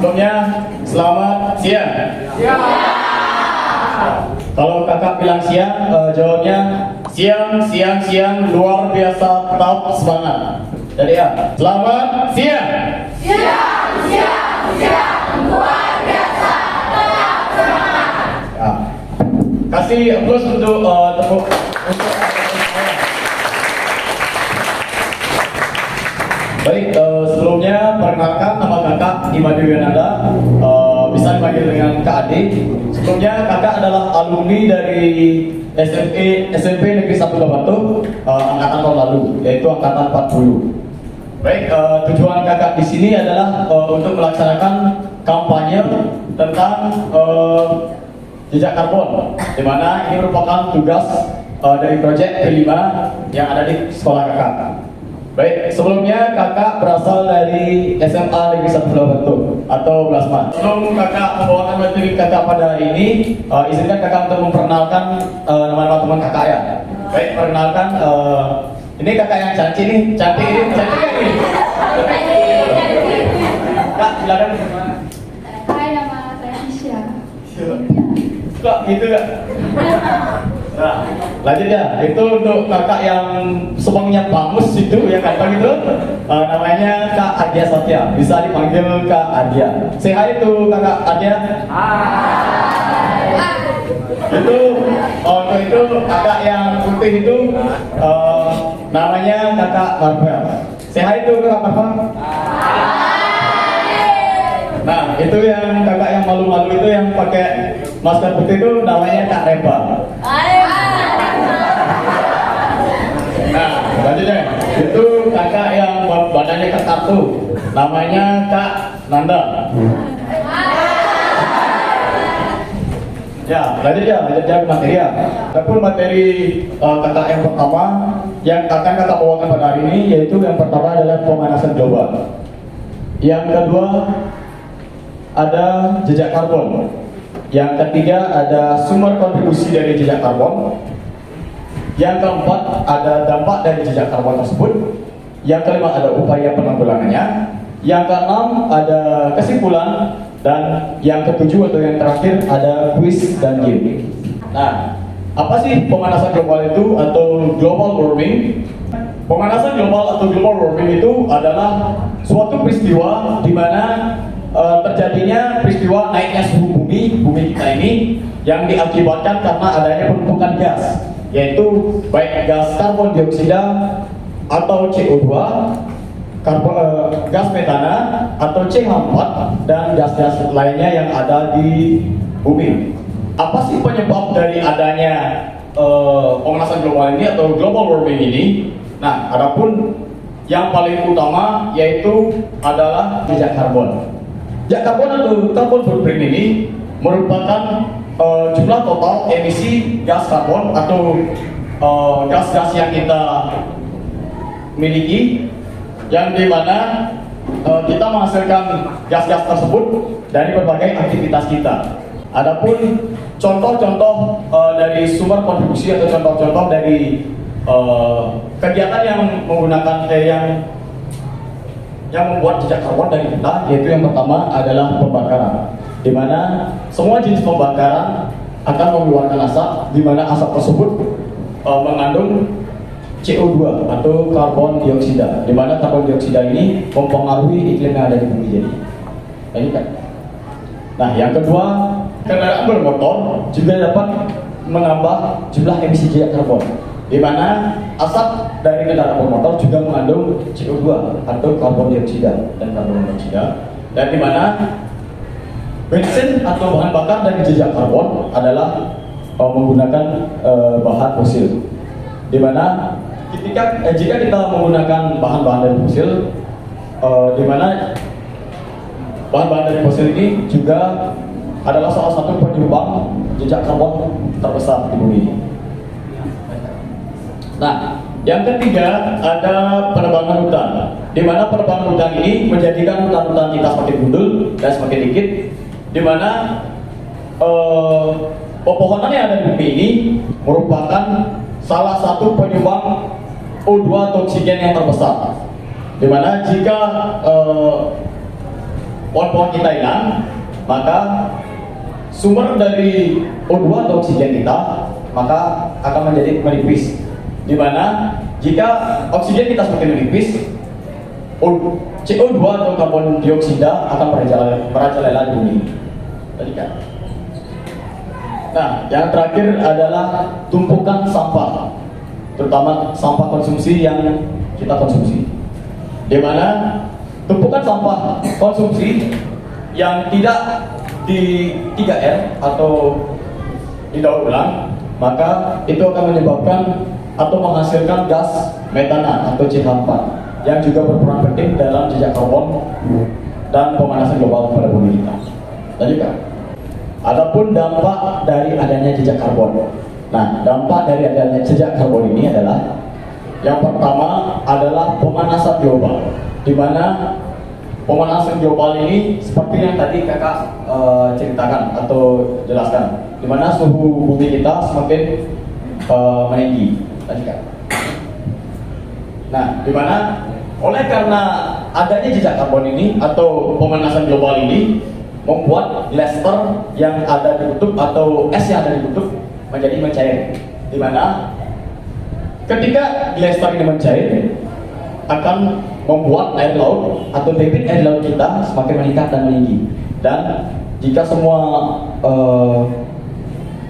sebelumnya selamat siang. Siang. Kalau kakak bilang siang, jawabnya siang luar biasa, tetap semangat. Jadi ya, selamat siang. Siang luar biasa, tetap semangat. Ya. Kasih applause untuk tepuk untuk baik, sebelumnya perkenalkan nama kakak Imade Wiananda, bisa dipanggil dengan Kak Ade. Sebelumnya kakak adalah alumni dari SMP Negeri 1 Batu, angkatan tahun lalu, yaitu angkatan 40. Baik, tujuan kakak di sini adalah untuk melaksanakan kampanye tentang jejak karbon, di mana ini merupakan tugas dari proyek P5 yang ada di sekolah kakak. Baik, sebelumnya kakak berasal dari SMA Negeri 1 Batu atau Blasman. Sebelum kakak membawakan materi kakak pada hari ini, izinkan kakak untuk memperkenalkan nama-nama teman kakak ya. Baik, perkenalkan, ini kakak yang cantik nih, cantik ya ini. Kak, silakan. Hai, nama saya Isya. Kok gitu kak? Nah, lanjut ya. Itu untuk kakak yang sebangnya bagus itu ya kan gitu. Namanya Kak Adia Satya. Bisa dipanggil Kak Adia. Say hi itu Kakak Adia. Hai. Untuk itu kakak yang putih itu namanya Kakak Marvel. Say hi itu Kakak Marvel. Nah, itu yang kakak yang malu-malu itu yang pakai masker putih itu namanya Kak Reba. Nah, selanjutnya itu kakak yang badannya ketat tuh, namanya Kak Nanda. Ya, lanjut ke materi ya. Adapun materi kakak yang pertama yang akan kakak bawakan pada hari ini, yaitu yang pertama adalah pemanasan global. Yang kedua ada jejak karbon. Yang ketiga ada sumber kontribusi dari jejak karbon. Yang keempat ada dampak dari jejak karbon tersebut. Yang kelima ada upaya penanggulangannya. Yang keenam ada kesimpulan. Dan yang ketujuh atau yang terakhir ada quiz dan game. Nah, apa sih pemanasan global itu atau global warming? Pemanasan global atau global warming itu adalah suatu peristiwa di mana terjadinya peristiwa naiknya suhu bumi kita ini yang diakibatkan karena adanya penumpukan gas, yaitu baik gas karbon dioksida atau CO2, gas metana atau CH4 dan gas-gas lainnya yang ada di bumi. Apa sih penyebab dari adanya pemanasan global ini atau global warming ini? Nah, adapun yang paling utama yaitu adalah jejak karbon. Jejak karbon atau carbon footprint ini merupakan jumlah total emisi gas karbon atau gas-gas yang kita miliki, yang dimana kita menghasilkan gas-gas tersebut dari berbagai aktivitas kita. Adapun contoh-contoh dari sumber kontribusi atau contoh-contoh dari kegiatan yang menggunakan yang membuat jejak karbon dari kita, yaitu yang pertama adalah pembakaran, di mana semua jenis pembakaran akan mengeluarkan asap, di mana asap tersebut mengandung CO2 atau karbon dioksida, di mana karbon dioksida ini mempengaruhi iklim yang ada di bumi. Jadi, ini kan. Nah, yang kedua, kendaraan bermotor juga dapat menambah jumlah emisi jejak karbon, di mana asap dari kendaraan bermotor juga mengandung CO2 atau karbon dioksida dan karbon monoksida, dan di mana bensin atau bahan bakar dari jejak karbon adalah menggunakan bahan fosil, di mana jika kita menggunakan bahan-bahan dari fosil, di mana bahan-bahan dari fosil ini juga adalah salah satu penyumbang jejak karbon terbesar di bumi. Nah, yang ketiga ada penebangan hutan, di mana penebangan hutan ini menjadikan hutan-hutan kita semakin gundul dan semakin dikit, di mana pepohonan yang ada di bumi ini merupakan salah satu penyumbang O2 atau oksigen yang terbesar, di mana jika pohon-pohon kita hilang, maka sumber dari O2 atau oksigen kita maka akan menjadi menipis. Dimana jika oksigen kita semakin menipis, CO2 atau karbon dioksida akan merajalela di bumi. Tadi kan. Nah, yang terakhir adalah tumpukan sampah, terutama sampah konsumsi yang kita konsumsi. Dimana tumpukan sampah konsumsi yang tidak di 3R atau didaur ulang, maka itu akan menyebabkan atau menghasilkan gas metana atau CH4 yang juga berperan penting dalam jejak karbon dan pemanasan global pada bumi kita. Tadi kan. Adapun dampak dari adanya jejak karbon. Nah, dampak dari adanya jejak karbon ini adalah yang pertama adalah pemanasan global, di mana pemanasan global ini seperti yang tadi kakak ceritakan atau jelaskan, di mana suhu bumi kita semakin meninggi tadi kan. Nah, di mana oleh karena adanya jejak karbon ini atau pemanasan global ini membuat glacier yang ada di kutub atau es yang ada di kutub menjadi mencair, di mana ketika glacier ini mencair akan membuat air laut atau debit air laut kita semakin meningkat dan meninggi. Dan jika semua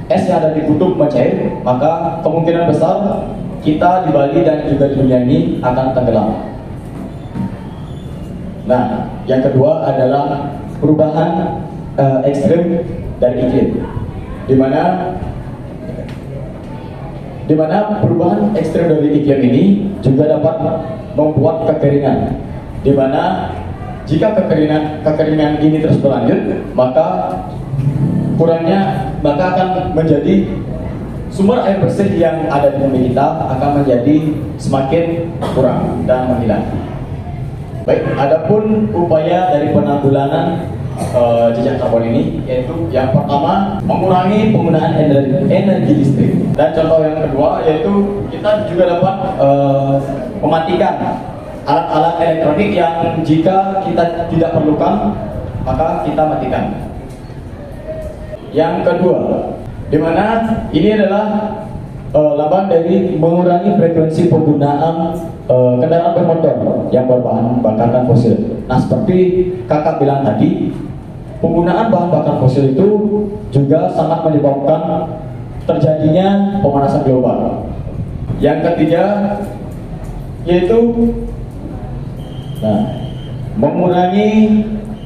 es yang ada di kutub mencair, maka kemungkinan besar kita di Bali dan juga di dunia ini akan tenggelam. Nah, yang kedua adalah perubahan ekstrim dari iklim, di mana perubahan ekstrem dari iklim ini juga dapat membuat kekeringan, di mana jika kekeringan ini terus berlanjut, maka akan menjadi sumber air bersih yang ada di bumi kita akan menjadi semakin kurang dan menghilang. Baik, adapun upaya dari penanggulangan jejak karbon ini, yaitu yang pertama mengurangi penggunaan energi listrik, dan contoh yang kedua yaitu kita juga dapat mematikan alat-alat elektronik yang jika kita tidak perlukan maka kita matikan. Yang kedua, dimana ini adalah lambang dari mengurangi frekuensi penggunaan kendaraan bermotor yang berbahan bakar fosil. Nah, seperti kakak bilang tadi, penggunaan bahan bakar fosil itu juga sangat menyebabkan terjadinya pemanasan global. Yang ketiga yaitu mengurangi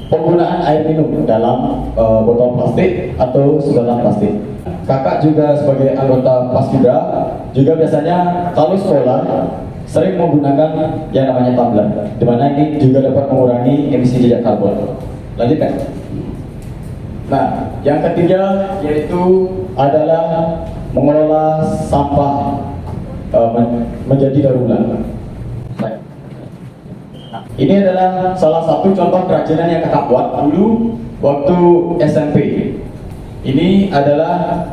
penggunaan air minum dalam botol plastik atau sedotan plastik. Kakak juga sebagai anggota Paskibra juga biasanya kalau sekolah sering menggunakan yang namanya tumbler, di mana ini juga dapat mengurangi emisi jejak karbon. Lanjutkan. Nah, yang ketiga yaitu adalah mengelola sampah menjadi daur ulang. Ini adalah salah satu contoh kerajinan yang kakak buat dulu waktu SMP. Ini adalah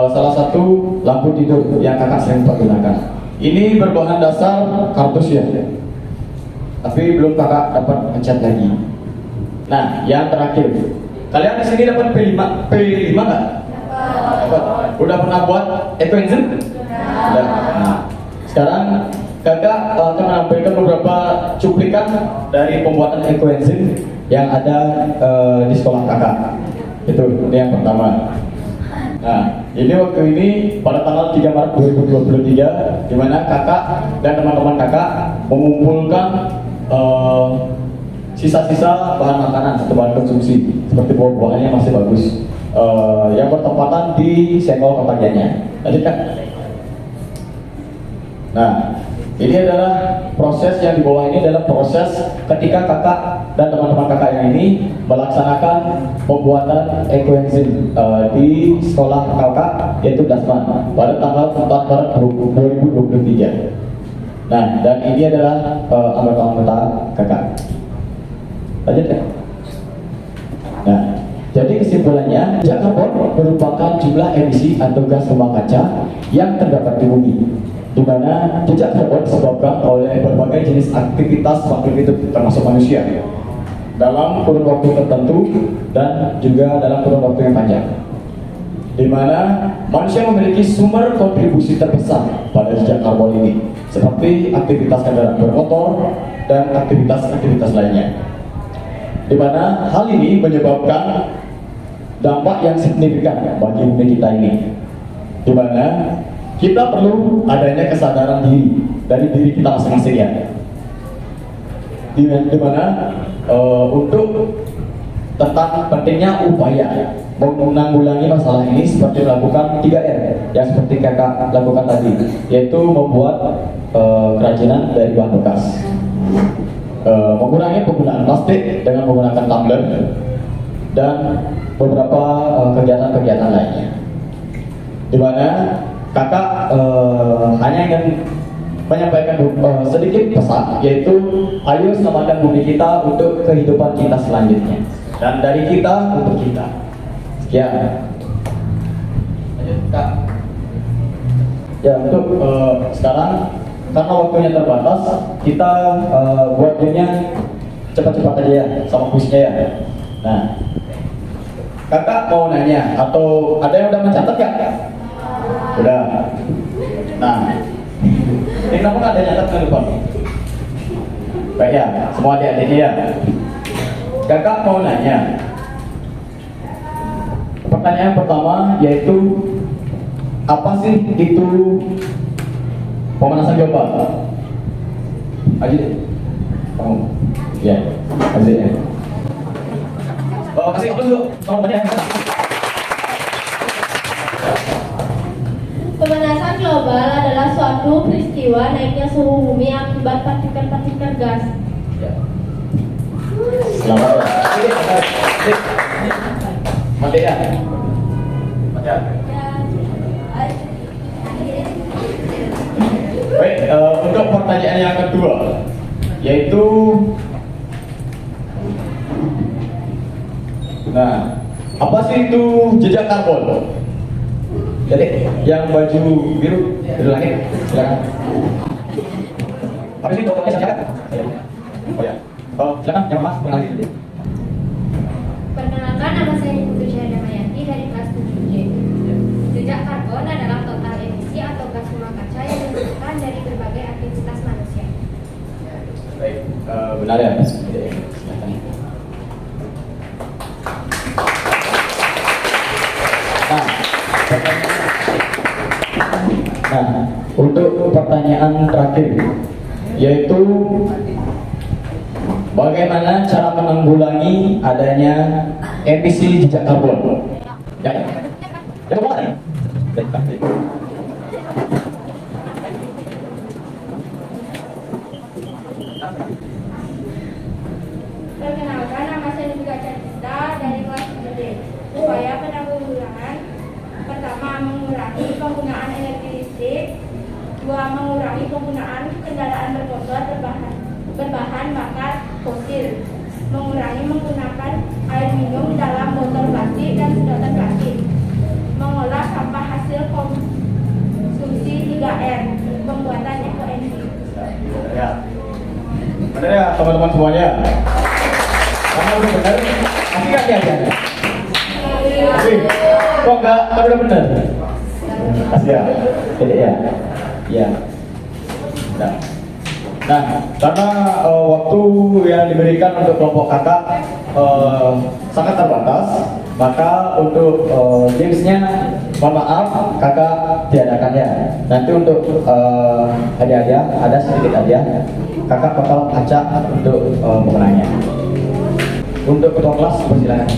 salah satu lampu tidur yang kakak sering gunakan. Ini berbahan dasar kardus ya, tapi belum kakak dapat ngecat lagi. Nah, yang terakhir, kalian di sini dapat P5 nggak? Dapat. Udah pernah buat ecoenzym? Udah. Nah, sekarang kakak akan menampilkan beberapa cuplikan dari pembuatan ecoenzym yang ada di sekolah kakak. Itu ini yang pertama. Nah, ini waktu ini pada tanggal 3 Maret 2023, di mana kakak dan teman-teman kakak mengumpulkan sisa-sisa bahan makanan atau bahan konsumsi seperti buah-buahannya masih bagus, yang bertempatan di senggol kotaknya. Tadi kan. Nah, ini adalah proses yang di bawah ini adalah proses ketika kakak dan teman-teman kakak yang ini melaksanakan pembuatan ecoenzym di sekolah kakak yaitu Dasman pada tanggal 4 Maret 2023. Nah, dan ini adalah anggota-anggota kakak. Lanjut ya. Nah, jadi kesimpulannya, jejak karbon merupakan jumlah emisi atau gas rumah kaca yang terdapat di bumi, di mana jejak karbon disebabkan oleh berbagai jenis aktivitas makhluk hidup termasuk manusia. dalam kurun waktu tertentu dan juga dalam kurun waktu yang panjang, di mana manusia memiliki sumber kontribusi terbesar pada jejak karbon ini, seperti aktivitas kendaraan bermotor dan aktivitas-aktivitas lainnya, di mana hal ini menyebabkan dampak yang signifikan bagi bumi kita ini, di mana kita perlu adanya kesadaran diri dari diri kita masing-masing ya, di mana untuk tentang pentingnya upaya menanggulangi masalah ini seperti melakukan 3R yang seperti kakak lakukan tadi, yaitu membuat kerajinan dari bahan bekas, mengurangi penggunaan plastik dengan menggunakan tumbler, dan beberapa kegiatan-kegiatan lainnya, di mana kakak hanya ingin menyampaikan sedikit pesan, yaitu ayo selamatkan bumi kita untuk kehidupan kita selanjutnya, dan dari kita untuk kita. Sekian. Lanjut, Kak. Ya, untuk sekarang karena waktunya terbatas, kita buat gamenya cepat-cepat aja ya, sama kuisnya ya. Nah, kakak mau nanya atau ada yang udah mencatat ya? Udah. Nah, ini kenapa nggak ada nyatat kan lupa? Baik ya, semua adik-adik ya. Kakak mau nanya. Pertanyaan pertama yaitu apa sih itu pemanasan global? Aji, kamu, ya, Aji ya. Kasih apa dulu? Kamu tanya. Pemanasan global adalah suatu peristiwa naiknya suhu bumi akibat partikel-partikel gas. Ya. Selamat ya. Mati ya. Mati ya. Baik, untuk pertanyaan yang kedua, yaitu, nah, apa sih itu jejak karbon? Jadi, yang baju biru langit, silakan. Apa sih dokternya silakan? Oh ya, silakan yang mas mengenali dulu. Perkenalkan, nama saya Putri Syahida Mayanti dari kelas 7J. Jejak karbon adalah total emisi atau gas rumah kaca yang dihasilkan dari berbagai aktivitas manusia. Baik, benar ya? Silakan. Nah, untuk pertanyaan terakhir, yaitu bagaimana cara menanggulangi adanya emisi jejak karbon? Ya, ya, boleh. Perkenalkan, nama saya juga Chandra dari kelas 7D. Upaya penanggulangan: pertama, mengurangi penggunaan energi listrik. Dua, mengurangi penggunaan kendaraan bermotor berbahan bakar fosil. Mengurangi menggunakan air minum dalam botol plastik dan sedotan plastik. Mengolah sampah hasil konsumsi 3R. Pembuatan ekoenzim. Ya. Benar ya teman-teman semuanya? Kamu udah benar? Masih nggak ya? Masih? Kok nggak? Kamu udah benar? Kasih ya? Tidak ya? Ya. Nah, karena waktu yang diberikan untuk kelompok kakak sangat terbatas, maka untuk gamesnya, mohon maaf kakak tiadakan ya. Nanti untuk hadiah-hadiah ada sedikit hadiah. Kakak bakal acak untuk pemenangnya. Untuk ketua kelas persilakan.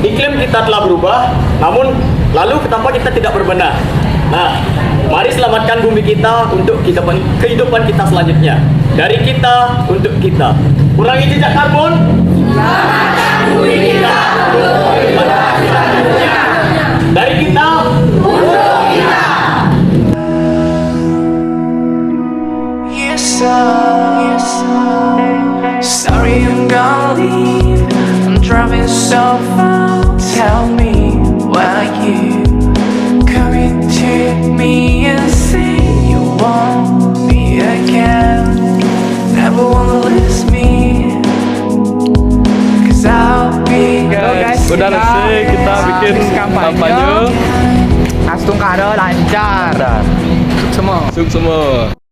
Iklim kita telah berubah, namun lalu kenapa kita tidak berbenah? Nah, mari selamatkan bumi kita untuk kehidupan kita selanjutnya. Dari kita untuk kita. Kurangi jejak karbon. Selamatkan bumi kita untuk kehidupan selanjutnya. Dari kita untuk kita. Yes, sorry I'm gonna leave. I'm driving so far. Tell me, why you coming to me and say you want me again? Never wanna lose me, 'cause I'll be Guys, Udah resik kita bikin kampanye. Astung kado lancar. Sukses semua. Suk semua.